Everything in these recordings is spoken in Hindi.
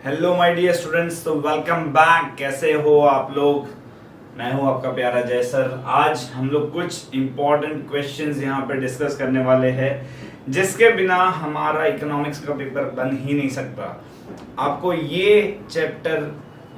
हेलो माय डियर स्टूडेंट्स, तो वेलकम बैक। कैसे हो आप लोग? मैं हूं आपका प्यारा जय सर। आज हम लोग कुछ इम्पोर्टेंट क्वेश्चंस यहाँ पे डिस्कस करने वाले हैं जिसके बिना हमारा इकोनॉमिक्स का पेपर बन ही नहीं सकता। आपको ये चैप्टर,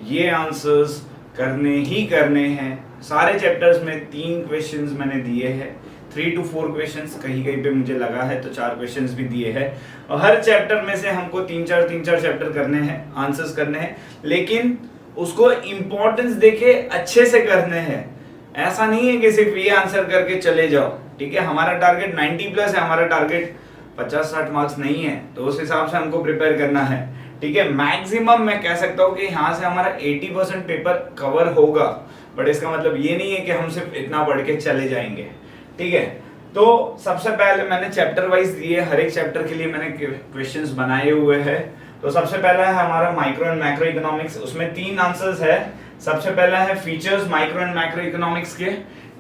ये आंसर्स करने ही करने हैं। सारे चैप्टर्स में 3 क्वेश्चंस मैंने दिए हैं, 3 to 4 क्वेश्चंस, कहीं कहीं पे मुझे लगा है तो 4 क्वेश्चंस भी दिए हैं। और हर चैप्टर में से हमको 3-4 चैप्टर करने हैं, आंसर्स करने हैं, लेकिन उसको इंपॉर्टेंस देके अच्छे से करने हैं। ऐसा नहीं है कि सिर्फ ये आंसर करके चले जाओ। ठीक है, हमारा टारगेट 90 प्लस है, हमारा टारगेट 50-60 मार्क्स नहीं है, तो उस हिसाब से हमको प्रिपेयर करना है। ठीक है, मैक्सिमम मैं कह सकता हूँ कि यहाँ से हमारा 80% पेपर कवर होगा, बट इसका मतलब ये नहीं है कि हम सिर्फ इतना पढ़ के चले जाएंगे। ठीक है, तो सबसे पहले मैंने चैप्टर वाइज दिए, हर एक चैप्टर के लिए मैंने क्वेश्चंस बनाए हुए हैं। तो सबसे पहला है हमारा माइक्रो एंड मैक्रो इकोनॉमिक्स, उसमें 3 आंसर्स है। सबसे पहला है features micro and macro economics के।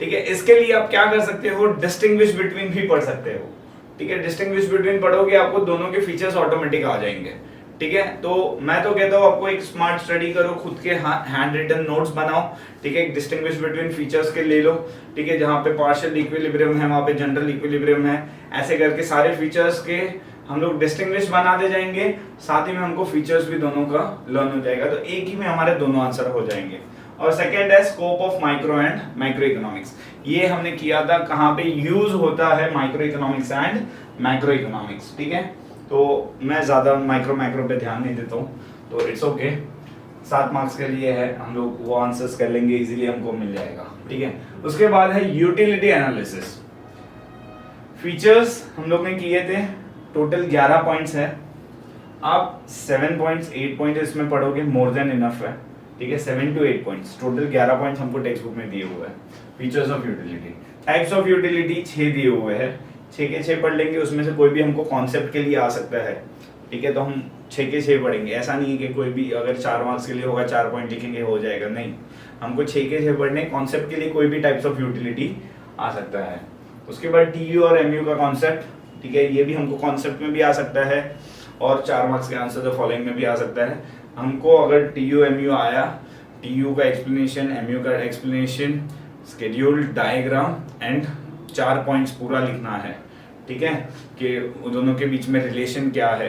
ठीक है, इसके लिए आप क्या कर सकते हो, डिस्टिंग्विश बिटवीन भी पढ़ सकते हो। ठीक है, डिस्टिंग्विश बिटवीन पढ़ोगे आपको दोनों के फीचर्स ऑटोमेटिक आ जाएंगे। ठीक है, तो मैं तो कहता हूँ आपको एक स्मार्ट स्टडी करो, खुद के हैंड रिटन नोट्स बनाओ। ठीक है, एक डिस्टिंग्विश बिटवीन फीचर्स के ले लो। ठीक है, जहाँ पे पार्शियल इक्विलिब्रियम है वहाँ पे जनरल इक्विलिब्रियम है, ऐसे करके सारे फीचर्स के हम लोग डिस्टिंग्विश बनाते जाएंगे। साथ ही में हमको फीचर्स भी दोनों का लर्न हो जाएगा, तो एक ही में हमारे दोनों आंसर हो जाएंगे। और सेकेंड है scope of micro and macro economics. ये हमने किया था, कहाँ पे यूज होता है micro economics and macro economics. ठीक है, तो मैं ज्यादा माइक्रो पे ध्यान नहीं देता हूँ, तो इट्स ओके। 7 मार्क्स के लिए है, हम लोग वो आंसर्स कर लेंगे, इजीली हमको मिल जाएगा। ठीक है, उसके बाद है यूटिलिटी एनालिसिस। फीचर्स हम लोग ने किए थे, टोटल 11 पॉइंट्स है। आप 7 पॉइंट्स 8 पॉइंट इसमें पढ़ोगे, मोर देन इनफ है। ठीक है, 7 to 8 पॉइंट्स, टोटल 11 पॉइंट्स हमको टेक्स्ट बुक में दिए हुए हैं। Features of utility, types of utility 6 दिए हुए हैं, 6 के 6 पढ़ लेंगे। उसमें से कोई भी हमको कॉन्सेप्ट के लिए आ सकता है। ठीक है, तो हम 6 के 6 पढ़ेंगे। ऐसा नहीं है कि कोई भी अगर 4 मार्क्स के लिए होगा 4 पॉइंट लिखेंगे हो जाएगा, नहीं। हमको 6 के 6 पढ़ने, कॉन्सेप्ट के लिए कोई भी टाइप्स ऑफ यूटिलिटी आ सकता है। उसके बाद टीयू और एमयू का कॉन्सेप्ट, ठीक है, ये भी हमको कॉन्सेप्ट में भी आ सकता है और 4 मार्क्स के आंसर द फॉलोइंग में भी आ सकता है। हमको अगर टीयू एमयू आया, टीयू का एक्सप्लेनेशन, एमयू का explanation, schedule, diagram and 4 points पूरा लिखना है। ठीक है, कि दोनों के बीच में रिलेशन क्या है।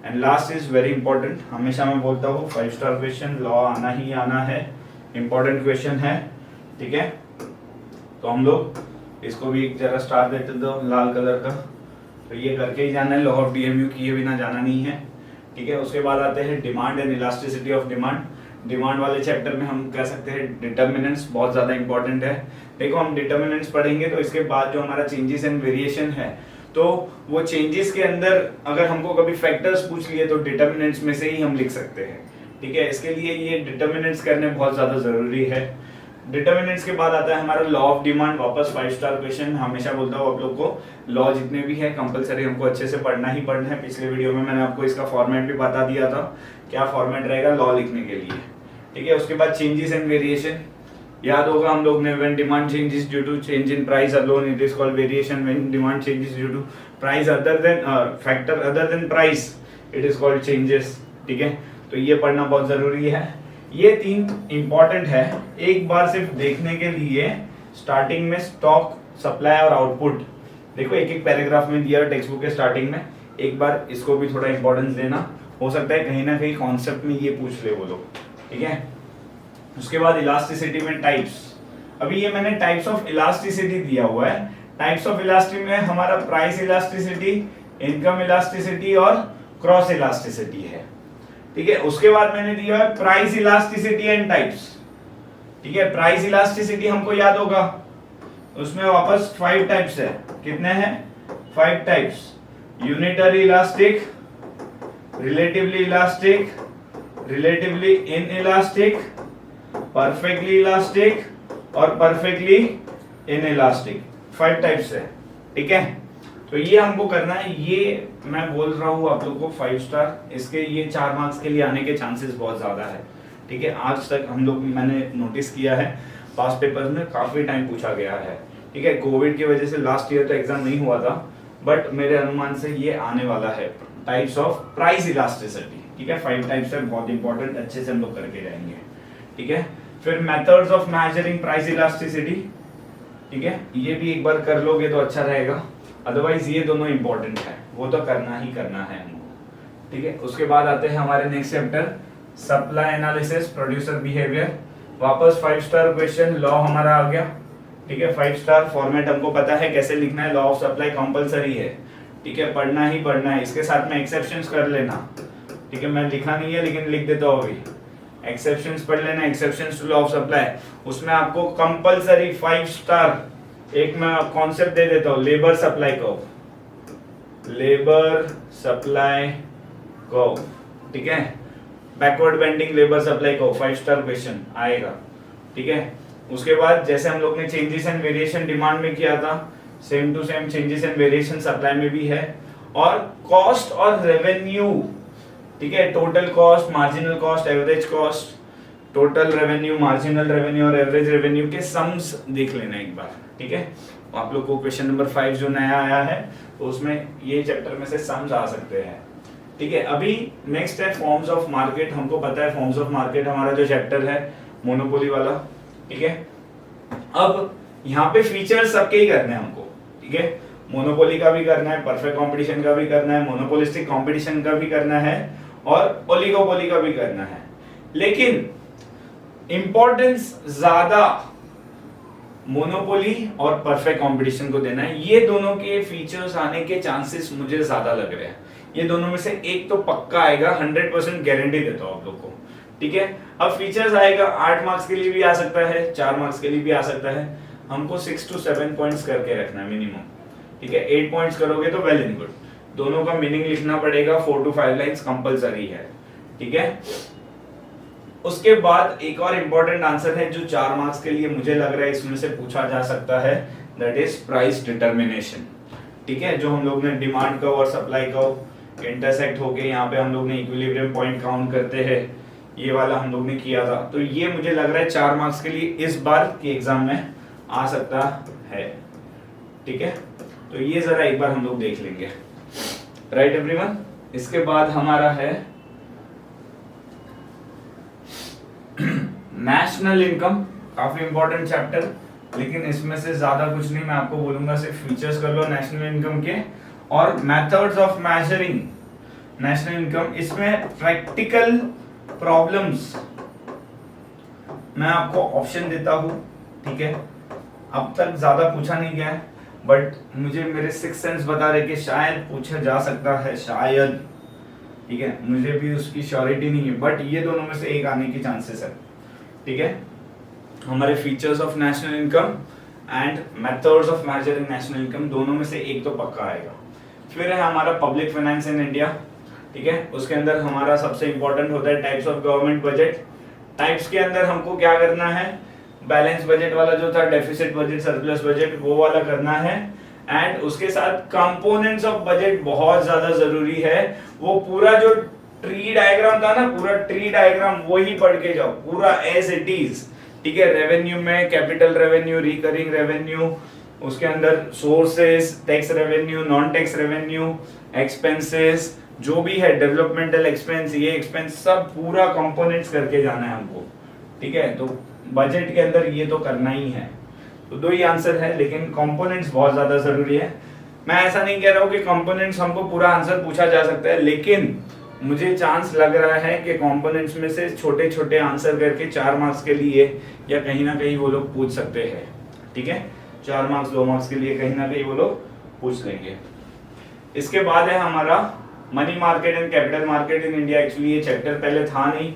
And last is very important, हमेशा मैं बोलता हूँ 5 स्टार क्वेश्चन, लॉ आना ही आना है, इंपॉर्टेंट क्वेश्चन है। ठीक है, तो हम लोग इसको भी एक जरा स्टार देते दो लाल कलर का, तो ये करके ही जाना है। लॉ ऑफ डीएमयू किए बिना जाना नहीं है। ठीक है, उसके बाद आते हैं demand and elasticity of demand. Demand वाले चैप्टर में हम कह सकते हैं डिटर्मिनेंट्स बहुत ज्यादा इंपॉर्टेंट है। देखो, हम डिटर्मिनेंट्स पढ़ेंगे तो इसके बाद जो हमारा चेंजेस एंड वेरिएशन है, तो वो चेंजेस के अंदर अगर हमको कभी फैक्टर्स पूछ लिए तो डिटर्मिनेंट्स में से ही हम लिख सकते हैं। ठीक है, इसके लिए ये डिटर्मिनेंट्स करने बहुत ज्यादा जरूरी है। डिटर्मिनेंट्स के बाद आता है हमारा लॉ ऑफ डिमांड, वापस 5 स्टार क्वेश्चन। हमेशा बोलता हूँ आप लोग को, लॉ जितने भी है कंपलसरी हमको अच्छे से पढ़ना ही पढ़ना है। पिछले वीडियो में मैंने आपको इसका फॉर्मेट भी बता दिया था, क्या फॉर्मेट रहेगा लॉ लिखने के लिए। ठीक है, उसके बाद चेंजेस एंड वेरिएशन, याद होगा हम लोग ने, when demand changes due to change in price alone it is called variation, when demand changes due to price other than factor other than price it is called changes. ठीक है, तो ये पढ़ना बहुत जरूरी है। ये 3 इंपॉर्टेंट है, एक बार सिर्फ देखने के लिए। स्टार्टिंग में स्टॉक, सप्लाई और आउटपुट, देखो एक एक पैराग्राफ में दिया टेक्स्ट बुक के स्टार्टिंग में, एक बार इसको भी थोड़ा इंपॉर्टेंस देना। हो सकता है कहीं ना कहीं कॉन्सेप्ट में ये पूछ ले वो लोग। ठीक है, उसके बाद इलास्टिसिटी में टाइप्स। अभी ये मैंने टाइप्स ऑफ इलास्टिसिटी दिया हुआ है। टाइप्स ऑफ इलास्टिसिटी में हमारा प्राइस इलास्टिसिटी, इनकम इलास्टिसिटी और क्रॉस इलास्टिसिटी है। ठीक है, उसके बाद मैंने दिया है प्राइस इलास्टिसिटी एंड टाइप्स। ठीक है, प्राइस इलास्टिसिटी हमको याद होगा, उसमें वापस 5 टाइप्स है। कितने हैं? 5 types. Unitary elastic, relatively elastic, relatively inelastic, perfectly elastic और परफेक्टली इनइलास्टिक। 5 टाइप्स है। ठीक है, तो ये हमको करना है। ये मैं बोल रहा हूँ आप लोग को 5 स्टार, इसके ये 4 मार्क्स के लिए आने के चांसेस बहुत ज्यादा है। ठीक है, आज तक हम लोग, मैंने नोटिस किया है पास्ट पेपर्स में काफी टाइम पूछा गया है। ठीक है, कोविड की वजह से लास्ट ईयर तो एग्जाम नहीं हुआ था, बट मेरे अनुमान से ये आने वाला है। टाइप्स ऑफ प्राइस इलास्टिसिटी, ठीक है, 5 टाइप्स है, बहुत इंपॉर्टेंट, अच्छे से हम लोग करके जाएंगे। ठीक है, फिर methods of measuring price elasticity, ठीक है, ये भी एक बार कर लोगे तो अच्छा रहेगा, अदरवाइज ये दोनों इंपॉर्टेंट है, वो तो करना ही करना है हमको। ठीक है, उसके बाद आते हैं हमारे next chapter supply analysis, producer behaviour, वापस 5 स्टार क्वेश्चन, लॉ हमारा आ गया। ठीक है, 5 स्टार फॉर्मेट हमको पता है कैसे लिखना है, लॉ ऑफ सप्लाई कंपलसरी है। ठीक है, पढ़ना ही पढ़ना है, इसके साथ में एक्सेप्शंस कर लेना। ठीक है, मैं लिखा नहीं है लेकिन लिख देता हूँ अभी, एक्सेप्शंस पढ़ लेना, exceptions to law of supply, उसमें आपको कंपलसरी 5 स्टार एक मैं कॉन्सेप्ट दे देता हूँ, labour supply curve, labour supply curve. ठीक है, backward bending labour supply curve, 5 star question आएगा। ठीक है, उसके बाद जैसे हम लोग ने चेंजेस एंड वेरिएशन डिमांड में किया था, same to same changes and variation supply में भी है, और कॉस्ट और रेवेन्यू। ठीक है, total cost, marginal cost, average cost, total revenue, marginal revenue और एवरेज रेवेन्यू के सम्स देख लेना एक बार। ठीक है, आप लोग को क्वेश्चन नंबर 5 जो नया आया है तो उसमें ये चैप्टर में से सम्स आ सकते हैं। ठीक है, अभी नेक्स्ट है फॉर्म्स ऑफ मार्केट, हमको पता है फॉर्म्स ऑफ मार्केट हमारा जो चैप्टर है मोनोपोली वाला। ठीक है, अब यहाँ पे फीचर्स सबके ही करने हैं हमको। ठीक है, मोनोपोली का भी करना है, परफेक्ट कंपटीशन का भी करना है, मोनोपोलिस्टिक कंपटीशन का भी करना है और ओलिगोपोली का भी करना है, लेकिन इंपॉर्टेंस ज्यादा मोनोपोली और परफेक्ट कंपटीशन को देना है। ये दोनों के फीचर्स आने के चांसेस मुझे ज्यादा लग रहे हैं, ये दोनों में से एक तो पक्का आएगा, 100% गारंटी देता हूं आप लोग को। ठीक है, अब फीचर्स आएगा 8 मार्क्स के लिए भी आ सकता है, 4 मार्क्स के लिए भी आ सकता है, हमको 6 to 7 पॉइंट्स करके रखना है मिनिमम। ठीक है, 8 पॉइंट्स करोगे तो वेल एंड गुड, दोनों का मीनिंग लिखना पड़ेगा, 4 to 5 लाइंस कंपलसरी है। ठीक है, उसके बाद एक और इंपॉर्टेंट आंसर है जो 4 मार्क्स के लिए मुझे लग रहा है इसमें से पूछा जा सकता है, दैट इज प्राइस डिटर्मिनेशन। ठीक है, जो हम लोग ने डिमांड कर्व और सप्लाई कर्व इंटरसेक्ट होके यहाँ पे हम लोग ने इक्विलिब्रियम पॉइंट काउंट करते हैं, ये वाला हम लोग ने किया था, तो ये मुझे लग रहा है 4 मार्क्स के लिए इस बार के एग्जाम में आ सकता है। ठीक है, तो ये जरा एक बार हम लोग देख लेंगे, राइट एवरीवन। इसके बाद हमारा है नेशनल इनकम, काफी इंपॉर्टेंट चैप्टर, लेकिन इसमें से ज्यादा कुछ नहीं, मैं आपको बोलूंगा सिर्फ फीचर्स कर लो नेशनल इनकम के और methods of measuring national income. इसमें प्रैक्टिकल प्रॉब्लम्स मैं आपको ऑप्शन देता हूं। ठीक है, अब तक ज्यादा पूछा नहीं गया है, बट मुझे मेरे 6 सेंस बता रहे कि शायद पूछा जा सकता है, शायद। ठीक है, मुझे भी उसकी श्योरिटी नहीं है, बट ये दोनों में से एक आने की चांसेस है। ठीक है, हमारे features of national income and methods of measuring national income, दोनों में से एक तो पक्का आएगा। फिर है हमारा पब्लिक फाइनेंस इन इंडिया। ठीक है, उसके अंदर हमारा सबसे इंपॉर्टेंट होता है types of government budget. Types के अंदर हमको क्या करना है, बैलेंस बजट वाला जो था, डेफिसिट बजट, सरप्लस बजट, वो वाला करना है, एंड उसके साथ कंपोनेंट्स ऑफ बजट बहुत ज्यादा जरूरी है। वो पूरा जो ट्री डायग्राम था ना, पूरा ट्री डायग्राम वही पढ़ के जाओ, पूरा एज इट इज। ठीक है, रेवेन्यू में कैपिटल रेवेन्यू, रिकरिंग रेवेन्यू, उसके अंदर sources, tax revenue, non tax revenue, expenses, जो भी है डेवलपमेंटल एक्सपेंस, ये एक्सपेंस, सब पूरा कंपोनेंट्स करके जाना है हमको। ठीक है, तो बजट के अंदर ये तो करना ही है। तो 2 ही आंसर है, लेकिन कंपोनेंट्स बहुत ज्यादा जरूरी है। मैं ऐसा नहीं कह रहा हूँ कि कंपोनेंट्स हमको पूरा आंसर पूछा जा सकता है, लेकिन मुझे चांस लग रहा है कि कंपोनेंट्स में से छोटे छोटे आंसर करके 4 मार्क्स के लिए या कहीं ना कहीं वो लोग पूछ सकते हैं। ठीक है, 4 मार्क्स 2 मार्क्स के लिए कहीं ना कहीं वो लोग पूछ लेंगे। इसके बाद है हमारा money market and capital market in India. Actually ये चैप्टर पहले था नहीं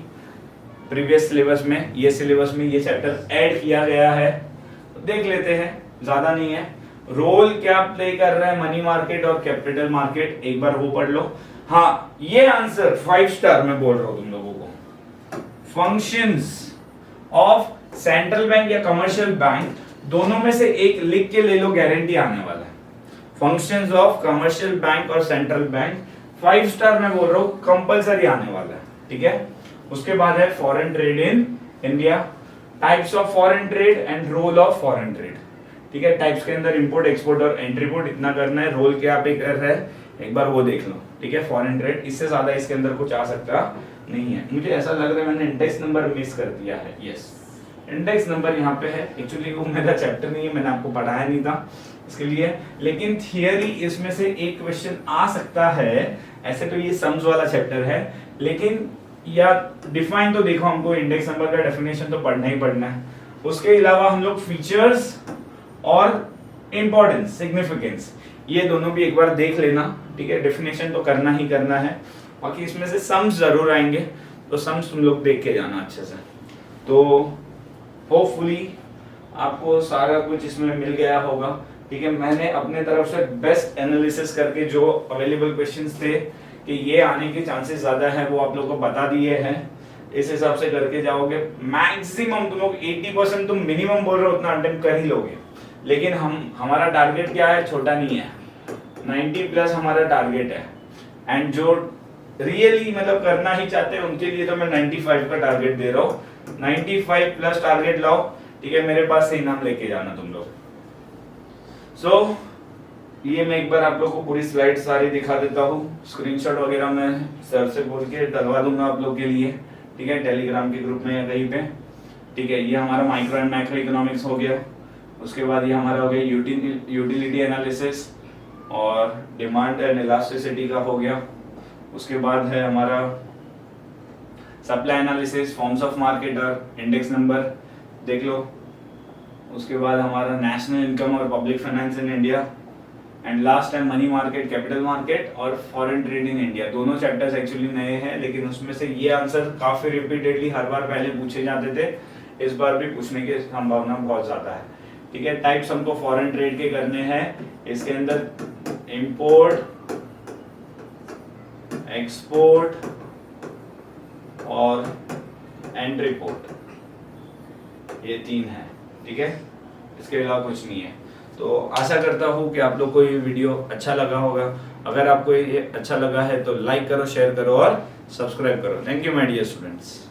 प्रीवियस सिलेबस में, ये सिलेबस में ये चैप्टर ऐड किया गया है, तो देख लेते हैं, ज्यादा नहीं है। रोल क्या प्ले कर रहा है मनी मार्केट और कैपिटल मार्केट, एक बार वो पढ़ लो। हाँ, ये आंसर 5 स्टार में बोल रहा हूं तुम लोगों को। फंक्शंस ऑफ सेंट्रल बैंक या कमर्शियल बैंक, दोनों में से एक लिख के ले लो, गारंटी आने वाला है। फंक्शंस ऑफ कमर्शियल बैंक और सेंट्रल बैंक, 5 स्टार में बोल रहा हूं, कंपलसरी आने वाला है। ठीक है, उसके बाद है foreign trade in India, types of foreign trade and role of foreign trade. ठीक है, टाइप्स के अंदर इंपोर्ट, एक्सपोर्ट और एंट्री पोर्ट, इतना करना है। रोल क्या पे कर रहा है, एक बार वो देख लो, ठीक है। फॉरेन ट्रेड, इससे ज्यादा इसके अंदर कुछ आ सकता नहीं है। मुझे ऐसा लग रहा है मैंने इंडेक्स नंबर मिस कर दिया है। यस, इंडेक्स नंबर यहाँ पे है। एक्चुअली वो मेरा चैप्टर नहीं है, मैंने आपको पढ़ाया नहीं था इसके लिए, लेकिन थियरी इसमें से एक क्वेश्चन आ सकता है। ऐसे तो ये सम्स वाला चैप्टर है, लेकिन या डिफाइन तो देखो, हमको इंडेक्स नंबर का डेफिनेशन तो पढ़ना ही पढ़ना है। उसके अलावा हम लोग फीचर्स और इंपॉर्टेंस, सिग्निफिकेंस, ये दोनों भी एक बार देख लेना, ठीक है। डेफिनेशन तो करना ही करना है, बाकी इसमें से सम्स जरूर आएंगे, तो सम्स तुम लोग देख के जाना अच्छे से। तो होपफुली आपको सारा कुछ इसमें मिल गया होगा, ठीक है। मैंने अपने तरफ से बेस्ट एनालिसिस करके जो अवेलेबल क्वेश्चंस थे कि ये आने के चांसेस ज्यादा है, वो आप लोगों को बता दिए हैं। इस हिसाब से करके जाओगे, मैक्सिमम तुम लोग 80% तुम मिनिमम बोल रहे हो, उतना अटेम्प्ट कर ही लोगे। लेकिन हमारा टारगेट क्या है, छोटा नहीं है, 90 प्लस हमारा टारगेट है। एंड जो रियली मतलब करना ही चाहते हैं उनके लिए तो मैं 95 का टारगेट दे रहा हूँ। 95 प्लस टारगेट लाओ, ठीक है। मेरे पास से इनाम लेके जाना तुम लोग। सो ये मैं एक बार आप लोग को पूरी स्लाइड सारी दिखा देता हूँ। स्क्रीनशॉट वगैरह मैं सर से बोल के डलवा दूंगा आप लोग के लिए, ठीक है, टेलीग्राम के ग्रुप में या कहीं पे, ठीक है। ये हमारा माइक्रो एंड मैक्रो इकोनॉमिक्स हो गया। उसके बाद ये हमारा हो गया यूटिलिटी एनालिसिस और डिमांड एंड इलास्टिसिटी का हो गया। उसके बाद है हमारा supply analysis, forms of market और इंडेक्स नंबर देख लो। उसके बाद हमारा नेशनल इनकम और public finance in India, and last है मनी मार्केट, कैपिटल मार्केट और फॉरेन ट्रेड इन इंडिया। दोनों चैप्टर्स एक्चुअली नए हैं, लेकिन उसमें से ये आंसर काफी रिपीटेडली हर बार पहले पूछे जाते थे, इस बार भी पूछने की संभावना बहुत ज्यादा है, ठीक है। टाइप्स हमको फॉरेन ट्रेड के करने हैं। इसके अंदर इंपोर्ट, एक्सपोर्ट और एंट्रीपोर्ट, ये 3 है, ठीक है। इसके अलावा कुछ नहीं है। तो आशा करता हूँ कि आप लोग को ये वीडियो अच्छा लगा होगा। अगर आपको ये अच्छा लगा है तो लाइक करो, शेयर करो और सब्सक्राइब करो। Thank you my dear students.